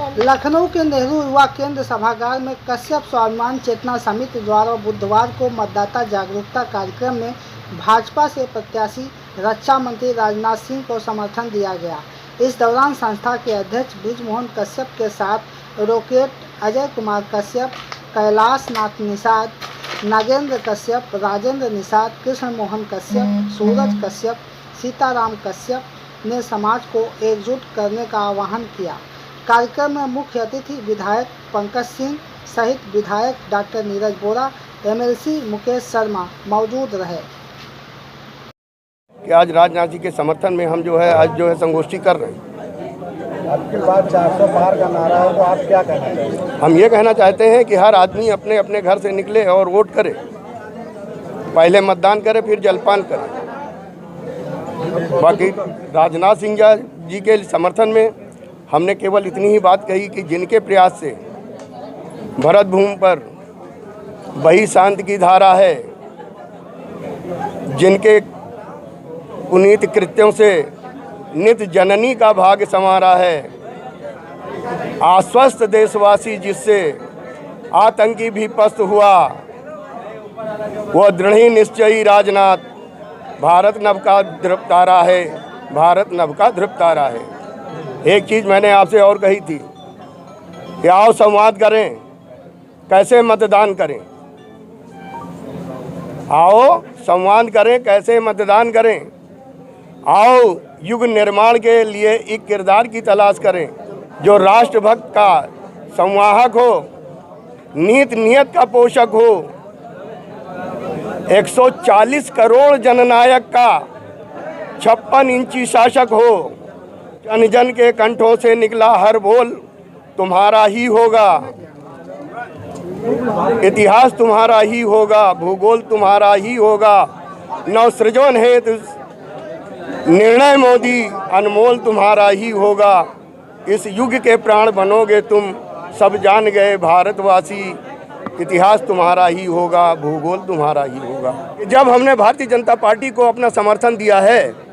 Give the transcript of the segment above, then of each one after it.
लखनऊ के नेहरू युवा केंद्र सभागार में कश्यप स्वाभिमान चेतना समिति द्वारा बुधवार को मतदाता जागरूकता कार्यक्रम में भाजपा से प्रत्याशी रक्षा मंत्री राजनाथ सिंह को समर्थन दिया गया। इस दौरान संस्था के अध्यक्ष बृजमोहन कश्यप के साथ रॉकेट अजय कुमार कश्यप, कैलाश नाथ निषाद, नागेंद्र कश्यप, राजेंद्र निषाद, कृष्ण मोहन कश्यप, सूरज कश्यप, सीताराम कश्यप ने समाज को एकजुट करने का आह्वान किया। कार्यक्रम में मुख्य अतिथि विधायक पंकज सिंह सहित विधायक डॉक्टर नीरज बोरा, एमएलसी मुकेश शर्मा मौजूद रहे। कि आज राजनाथ जी के समर्थन में हम आज संगोष्ठी कर रहे हैं। आपके बाद 400 पार का नारा है, तो आप क्या कहना चाहते हैं? हम ये कहना चाहते हैं कि हर आदमी अपने अपने घर से निकले और वोट करे, पहले मतदान करे फिर जलपान करे। बाकी राजनाथ सिंह जी के समर्थन में हमने केवल इतनी ही बात कही कि जिनके प्रयास से भरत भूमि पर वही शांति की धारा है, जिनके पुनीत कृत्यों से नित जननी का भाग्य संवारा है, आश्वस्त देशवासी जिससे आतंकी भी पस्त हुआ, वह दृढ़ निश्चयी राजनाथ भारत नभ का ध्रुव तारा है, भारत नभ का ध्रुव तारा है। एक चीज़ मैंने आपसे और कही थी कि आओ संवाद करें, कैसे मतदान करें। आओ संवाद करें, कैसे मतदान करें। आओ युग निर्माण के लिए एक किरदार की तलाश करें जो राष्ट्रभक्त का संवाहक हो, नीत नियत का पोषक हो, 140 करोड़ जननायक का 56 इंची शासक हो। जन जन के कंठों से निकला हर बोल तुम्हारा ही होगा, इतिहास तुम्हारा ही होगा, भूगोल तुम्हारा ही होगा। नवसृजन हेतु निर्णय मोदी अनमोल तुम्हारा ही होगा। इस युग के प्राण बनोगे तुम, सब जान गए भारतवासी, इतिहास तुम्हारा ही होगा, भूगोल तुम्हारा ही होगा। जब हमने भारतीय जनता पार्टी को अपना समर्थन दिया है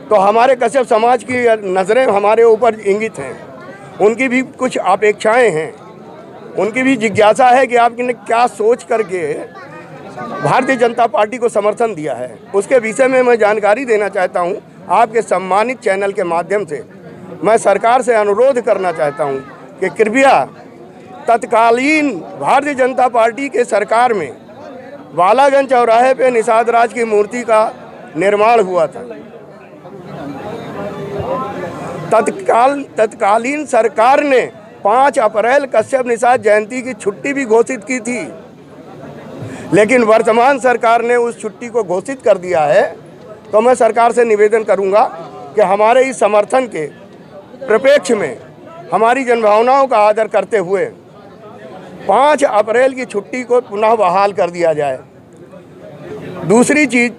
तो हमारे कश्यप समाज की नज़रें हमारे ऊपर इंगित हैं, उनकी भी कुछ अपेक्षाएं हैं, उनकी भी जिज्ञासा है कि आपने क्या सोच करके भारतीय जनता पार्टी को समर्थन दिया है। उसके विषय में मैं जानकारी देना चाहता हूं। आपके सम्मानित चैनल के माध्यम से मैं सरकार से अनुरोध करना चाहता हूं कि कृपया तत्कालीन भारतीय जनता पार्टी के सरकार में बालागंज चौराहे पे निषाद राज की मूर्ति का निर्माण हुआ था। तत्कालीन सरकार ने 5 अप्रैल कश्यप निषाद जयंती की छुट्टी भी घोषित की थी, लेकिन वर्तमान सरकार ने उस छुट्टी को घोषित कर दिया है। तो मैं सरकार से निवेदन करूंगा कि हमारे इस समर्थन के प्रपेक्ष में हमारी जनभावनाओं का आदर करते हुए 5 अप्रैल की छुट्टी को पुनः बहाल कर दिया जाए। दूसरी चीज़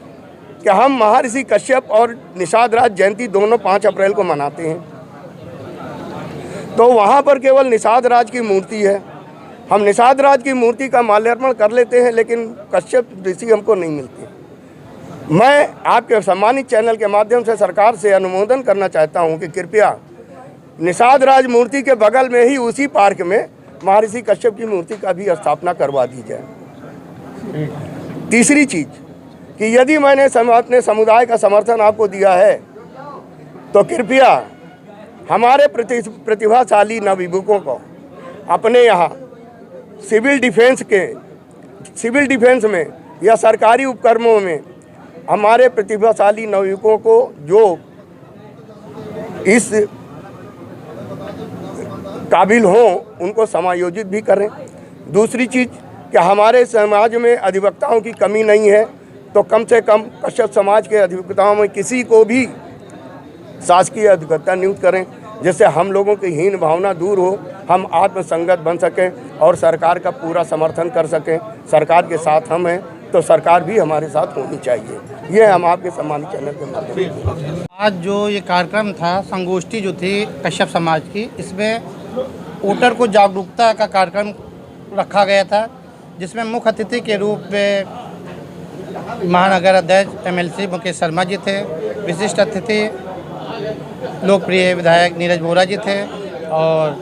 कि हम महर्षि कश्यप और निषाद राज जयंती दोनों 5 अप्रैल को मनाते हैं, तो वहाँ पर केवल निषाद राज की मूर्ति है। हम निषाद राज की मूर्ति का माल्यार्पण कर लेते हैं, लेकिन कश्यप ऋषि हमको नहीं मिलती। मैं आपके सम्मानित चैनल के माध्यम से सरकार से अनुमोदन करना चाहता हूं कि कृपया निषाद राज मूर्ति के बगल में ही उसी पार्क में महर्षि कश्यप की मूर्ति का भी स्थापना करवा दी जाए। तीसरी चीज़ कि यदि मैंने अपने समुदाय का समर्थन आपको दिया है तो कृपया हमारे प्रतिभाशाली नवयुवकों को अपने यहाँ सिविल डिफेंस में या सरकारी उपक्रमों में हमारे प्रतिभाशाली नवयुवकों को जो इस काबिल हों उनको समायोजित भी करें। दूसरी चीज़ कि हमारे समाज में अधिवक्ताओं की कमी नहीं है, तो कम से कम कश्यप समाज के अधिवक्ताओं में किसी को भी शासकीय अधिवक्ता नियुक्त करें, जिससे हम लोगों की हीन भावना दूर हो, हम आत्मसंगत बन सकें और सरकार का पूरा समर्थन कर सकें। सरकार के साथ हम हैं तो सरकार भी हमारे साथ होनी चाहिए। ये हम आपके सम्मानित चैनल के माध्यम से आज जो ये कार्यक्रम था, संगोष्ठी जो थी कश्यप समाज की, इसमें वोटर को जागरूकता का कार्यक्रम रखा गया था, जिसमें मुख्य अतिथि के रूप में महानगर अध्यक्ष एमएलसी मुकेश शर्मा जी थे, विशिष्ट अतिथि लोकप्रिय विधायक नीरज बोरा जी थे, और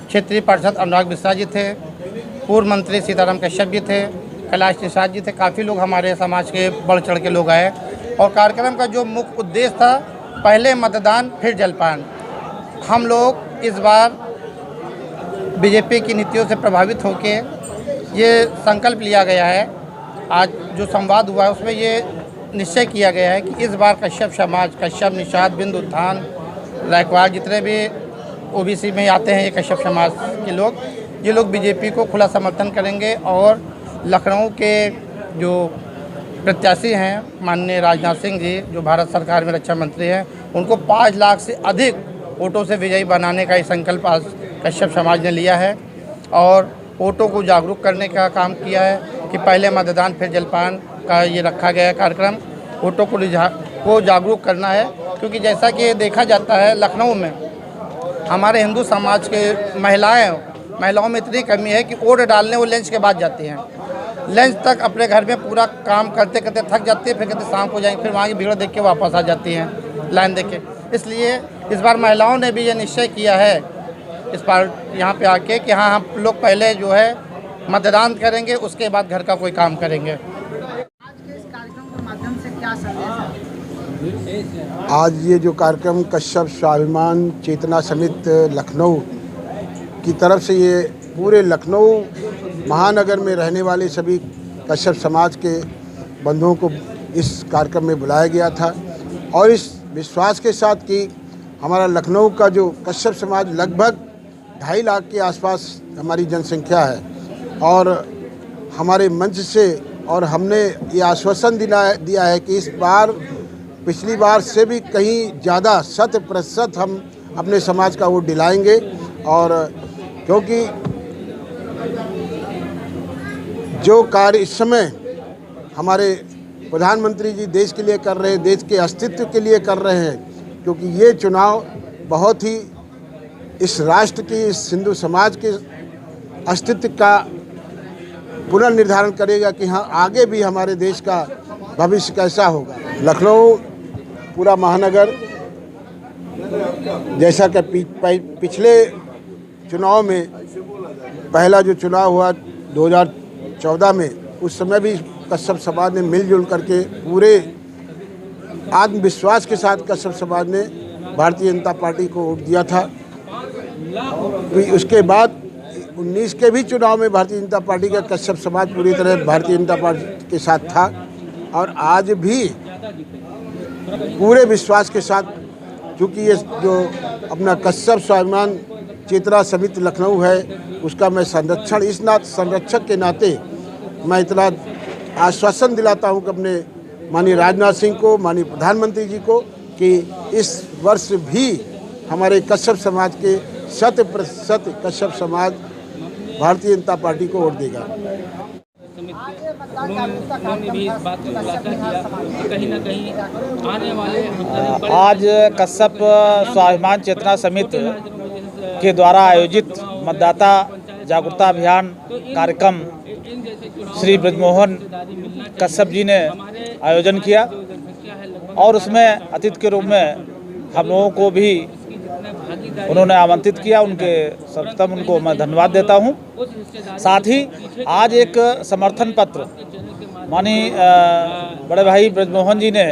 क्षेत्रीय पार्षद अनुराग मिश्रा जी थे, पूर्व मंत्री सीताराम कश्यप जी थे, कैलाश निषाद जी थे। काफ़ी लोग हमारे समाज के बढ़ चढ़ के लोग आए और कार्यक्रम का जो मुख्य उद्देश्य था, पहले मतदान फिर जलपान। हम लोग इस बार बीजेपी की नीतियों से प्रभावित होकर ये संकल्प लिया गया है, आज जो संवाद हुआ है उसमें ये निश्चय किया गया है कि इस बार कश्यप समाज, कश्यप, निषाद, बिंद, उत्थान, रायकवाड़, जितने भी ओबीसी में आते हैं ये कश्यप समाज के लोग, ये लोग बीजेपी को खुला समर्थन करेंगे। और लखनऊ के जो प्रत्याशी हैं माननीय राजनाथ सिंह जी, जो भारत सरकार में रक्षा मंत्री हैं, उनको 5 लाख से अधिक वोटों से विजयी बनाने का ये संकल्प आज कश्यप समाज ने लिया है और वोटों को जागरूक करने का काम किया है कि पहले मतदान फिर जलपान का ये रखा गया है कार्यक्रम। वोटों को जागरूक करना है, क्योंकि जैसा कि देखा जाता है लखनऊ में हमारे हिंदू समाज के महिलाओं में इतनी कमी है कि वोट डालने वो लंच के बाद जाती हैं। लंच तक अपने घर में पूरा काम करते करते थक जाती है, फिर कहते शाम को जाएंगे, फिर वहाँ की भीड़ देख के वापस आ जाती हैं लाइन देख के। इसलिए इस बार महिलाओं ने भी ये निश्चय किया है इस बार यहाँ पे आके कि हाँ, हम लोग पहले जो है मतदान करेंगे, उसके बाद घर का कोई काम करेंगे। आज के इस कार्यक्रम के माध्यम से क्या संदेश है? आज ये जो कार्यक्रम कश्यप स्वाभिमान चेतना समिति लखनऊ की तरफ से ये पूरे लखनऊ महानगर में रहने वाले सभी कश्यप समाज के बंधुओं को इस कार्यक्रम में बुलाया गया था और इस विश्वास के साथ कि हमारा लखनऊ का जो कश्यप समाज लगभग 2.5 लाख के आसपास हमारी जनसंख्या है और हमारे मंच से और हमने ये आश्वासन दिया है कि इस बार पिछली बार से भी कहीं ज़्यादा 100% हम अपने समाज का वोट दिलाएंगे। और क्योंकि जो कार्य इस समय हमारे प्रधानमंत्री जी देश के लिए कर रहे हैं, देश के अस्तित्व के लिए कर रहे हैं, क्योंकि ये चुनाव बहुत ही इस राष्ट्र की, इस हिंदू समाज के अस्तित्व का पुनर्निर्धारण करेगा कि हाँ, आगे भी हमारे देश का भविष्य कैसा होगा। लखनऊ पूरा महानगर, जैसा कि पिछले चुनाव में पहला जो चुनाव हुआ 2014 में, उस समय भी कश्यप समाज ने मिलजुल करके पूरे आत्मविश्वास के साथ कश्यप समाज ने भारतीय जनता पार्टी को वोट दिया था। उसके बाद 19 के भी चुनाव में भारतीय जनता पार्टी का कश्यप समाज पूरी तरह भारतीय जनता पार्टी के साथ था और आज भी पूरे विश्वास के साथ, क्योंकि ये जो अपना कश्यप स्वाभिमान चेतना समिति लखनऊ है उसका मैं संरक्षक के नाते मैं इतना आश्वासन दिलाता हूं कि अपने माननीय राजनाथ सिंह को, माननीय प्रधानमंत्री जी को, कि इस वर्ष भी हमारे कश्यप समाज के 100% कश्यप समाज भारतीय जनता पार्टी को वोट देगा। उन्होंने भी इस बात को खुलासा किया कि कहीं ना कहीं आने वाले आज कश्यप स्वाभिमान चेतना समिति के द्वारा आयोजित मतदाता जागरूकता अभियान कार्यक्रम श्री ब्रजमोहन कश्यप जी ने आयोजन किया और उसमें अतिथि के रूप में हम लोगों को भी उन्होंने आमंत्रित किया। उनके सर्वप्रथम उनको मैं धन्यवाद देता हूं। साथ ही आज एक समर्थन पत्र माननीय बड़े भाई ब्रजमोहन जी ने,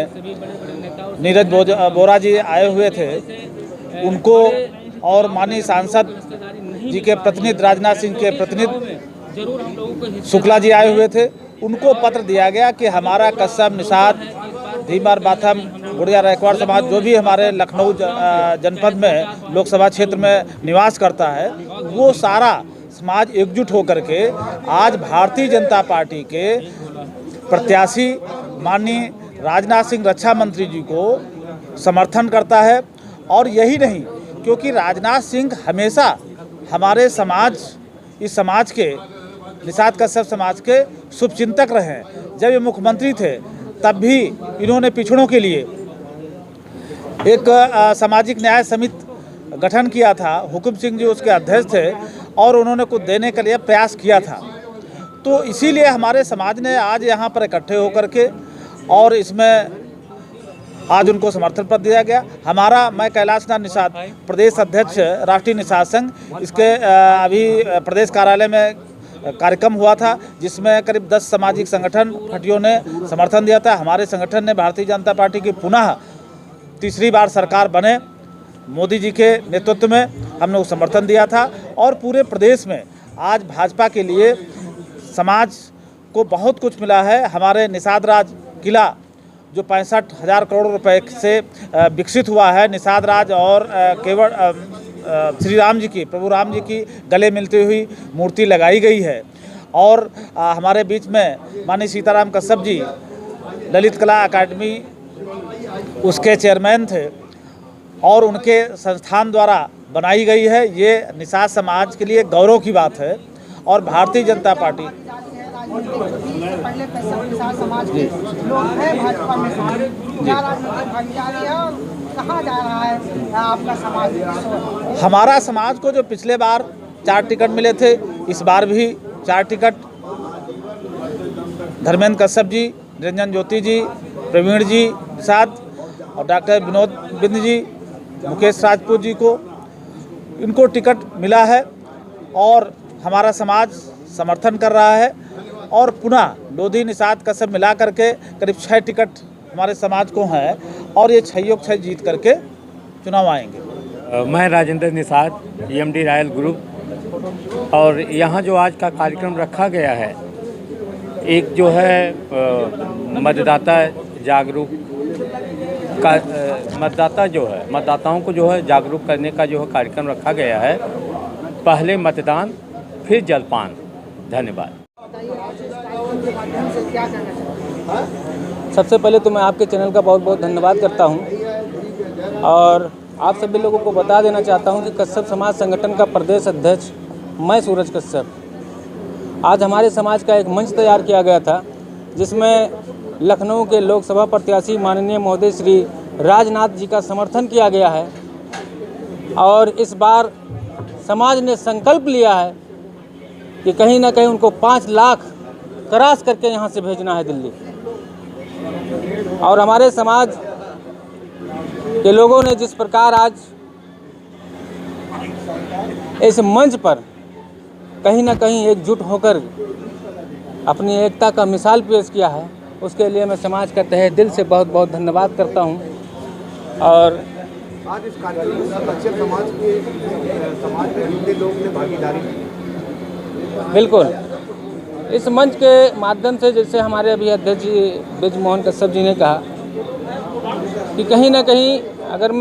नीरज बोरा जी आए हुए थे, उनको और माननीय सांसद जी के प्रतिनिधि, राजनाथ सिंह के प्रतिनिधि शुक्ला जी आए हुए थे, उनको पत्र दिया गया कि हमारा कश्यप, निषाद, धीमार, बाथम, गुड़िया, रायकवाड़ समाज जो भी हमारे लखनऊ जनपद में लोकसभा क्षेत्र में निवास करता है, वो सारा समाज एकजुट होकर के आज भारतीय जनता पार्टी के प्रत्याशी माननीय राजनाथ सिंह रक्षा मंत्री जी को समर्थन करता है। और यही नहीं, क्योंकि राजनाथ सिंह हमेशा हमारे समाज, इस समाज के, निषाद कश्यप समाज के शुभचिंतक रहे हैं। जब ये मुख्यमंत्री थे तब भी इन्होंने पिछड़ों के लिए एक सामाजिक न्याय समिति गठन किया था। हुकुम सिंह जी उसके अध्यक्ष थे और उन्होंने कुछ देने के लिए प्रयास किया था। तो इसीलिए हमारे समाज ने आज यहाँ पर इकट्ठे होकर के और इसमें आज उनको समर्थन पत्र दिया गया। मैं कैलाश नाथ निषाद, प्रदेश अध्यक्ष राष्ट्रीय निषाद संघ, इसके अभी प्रदेश कार्यालय में कार्यक्रम हुआ था जिसमें करीब 10 सामाजिक संगठन फटियों ने समर्थन दिया था। हमारे संगठन ने भारतीय जनता पार्टी की पुनः तीसरी बार सरकार बने मोदी जी के नेतृत्व में हमने वो समर्थन दिया था। और पूरे प्रदेश में आज भाजपा के लिए समाज को बहुत कुछ मिला है। हमारे निषाद राज किला जो 65,000 करोड़ रुपए से विकसित हुआ है, निषाद राज और केवल श्री राम जी की, प्रभु राम जी की गले मिलती हुई मूर्ति लगाई गई है। और हमारे बीच में माननीय सीताराम कश्यप जी ललित कला अकादमी उसके चेयरमैन थे और उनके संस्थान द्वारा बनाई गई है। ये निषाद समाज के लिए गौरव की बात है। और भारतीय जनता पार्टी पहले निषाद समाज के लोग हैं भाजपा में शामिल, क्या राजनीतिक भागीदारी है और कहाँ जा रहा है आपका समाज? हमारा समाज को जो पिछले बार 4 टिकट मिले थे, इस बार भी 4 टिकट धर्मेंद्र कश्यप जी, निरंजन ज्योति जी, प्रवीण जी प्रसाद और डॉक्टर विनोद बिंद जी, मुकेश राजपूत जी को इनको टिकट मिला है और हमारा समाज समर्थन कर रहा है। और पुनः लोधी निषाद कश्यप मिला करके करीब 6 टिकट हमारे समाज को हैं और ये 6 जीत करके चुनाव आएंगे। मैं Rajendra Nishad, EMD royal group. और यहाँ जो आज का कार्यक्रम रखा गया है, एक जो है मतदाता जागरूक का मतदाता जो है मतदाताओं को जो है जागरूक करने का जो है कार्यक्रम रखा गया है। पहले मतदान फिर जलपान। धन्यवाद। सबसे पहले तो मैं आपके चैनल का बहुत बहुत धन्यवाद करता हूं और आप सभी लोगों को बता देना चाहता हूं कि कश्यप समाज संगठन का प्रदेश अध्यक्ष मैं सूरज कश्यप। आज हमारे समाज का एक मंच तैयार किया गया था जिसमें लखनऊ के लोकसभा प्रत्याशी माननीय महोदय श्री राजनाथ जी का समर्थन किया गया है। और इस बार समाज ने संकल्प लिया है कि कहीं ना कहीं उनको 5 लाख क्रॉस करके यहाँ से भेजना है दिल्ली। और हमारे समाज के लोगों ने जिस प्रकार आज इस मंच पर कहीं ना कहीं एकजुट होकर अपनी एकता का मिसाल पेश किया है, उसके लिए मैं समाज का तहे दिल से बहुत बहुत धन्यवाद करता हूं। और आज इस कार्यक्रम में कश्यप समाज में जितने लोग ने भागीदारी की, बिल्कुल इस मंच के माध्यम से, जैसे हमारे अभी अध्यक्ष जी ब्रिजमोहन कश्यप जी ने कहा कि कहीं ना कहीं अगर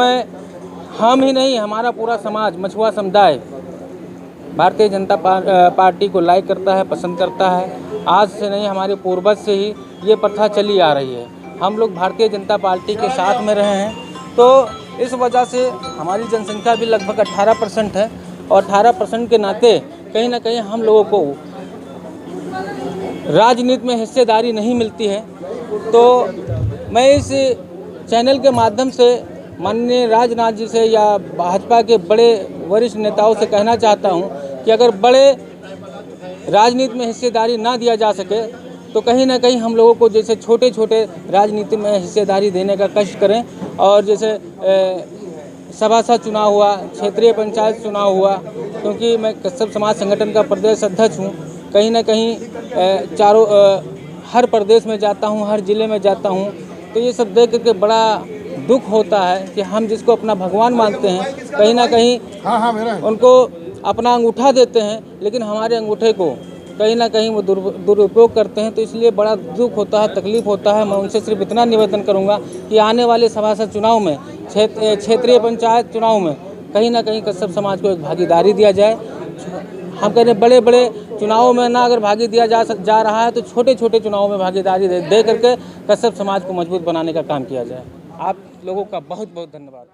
हम ही नहीं, हमारा पूरा समाज, मछुआ समुदाय भारतीय जनता पार्टी को लाइक करता है, पसंद करता है। आज से नहीं, हमारे पूर्वज से ही ये प्रथा चली आ रही है। हम लोग भारतीय जनता पार्टी के साथ में रहे हैं, तो इस वजह से हमारी जनसंख्या भी लगभग 18% है और 18% के नाते कहीं ना कहीं हम लोगों को राजनीति में हिस्सेदारी नहीं मिलती है। तो मैं इस चैनल के माध्यम से माननीय राजनाथ जी से या भाजपा के बड़े वरिष्ठ नेताओं से कहना चाहता हूं कि अगर बड़े राजनीति में हिस्सेदारी ना दिया जा सके तो कहीं ना कहीं हम लोगों को जैसे छोटे छोटे राजनीति में हिस्सेदारी देने का कष्ट करें। और जैसे सभासद चुनाव हुआ, क्षेत्रीय पंचायत चुनाव हुआ, क्योंकि मैं कश्यप समाज संगठन का प्रदेश अध्यक्ष हूँ, कहीं ना कहीं हर प्रदेश में जाता हूँ, हर ज़िले में जाता हूँ, तो ये सब देख करके बड़ा दुख होता है कि हम जिसको अपना भगवान मानते हैं कहीं ना कहीं उनको अपना अंगूठा देते हैं, लेकिन हमारे अंगूठे को कहीं ना कहीं वो दुरुपयोग करते हैं। तो इसलिए बड़ा दुख होता है, तकलीफ होता है। मैं उनसे सिर्फ इतना निवेदन करूंगा कि आने वाले सभासद चुनाव में, क्षेत्रीय पंचायत चुनाव में कहीं ना कहीं कश्यप समाज को एक भागीदारी दिया जाए। हम कह रहे बड़े बड़े चुनावों में ना अगर भागी दिया जा रहा है तो छोटे छोटे चुनावों में भागीदारी दे करके कश्यप समाज को मजबूत बनाने का काम किया जाए। आप लोगों का बहुत बहुत धन्यवाद।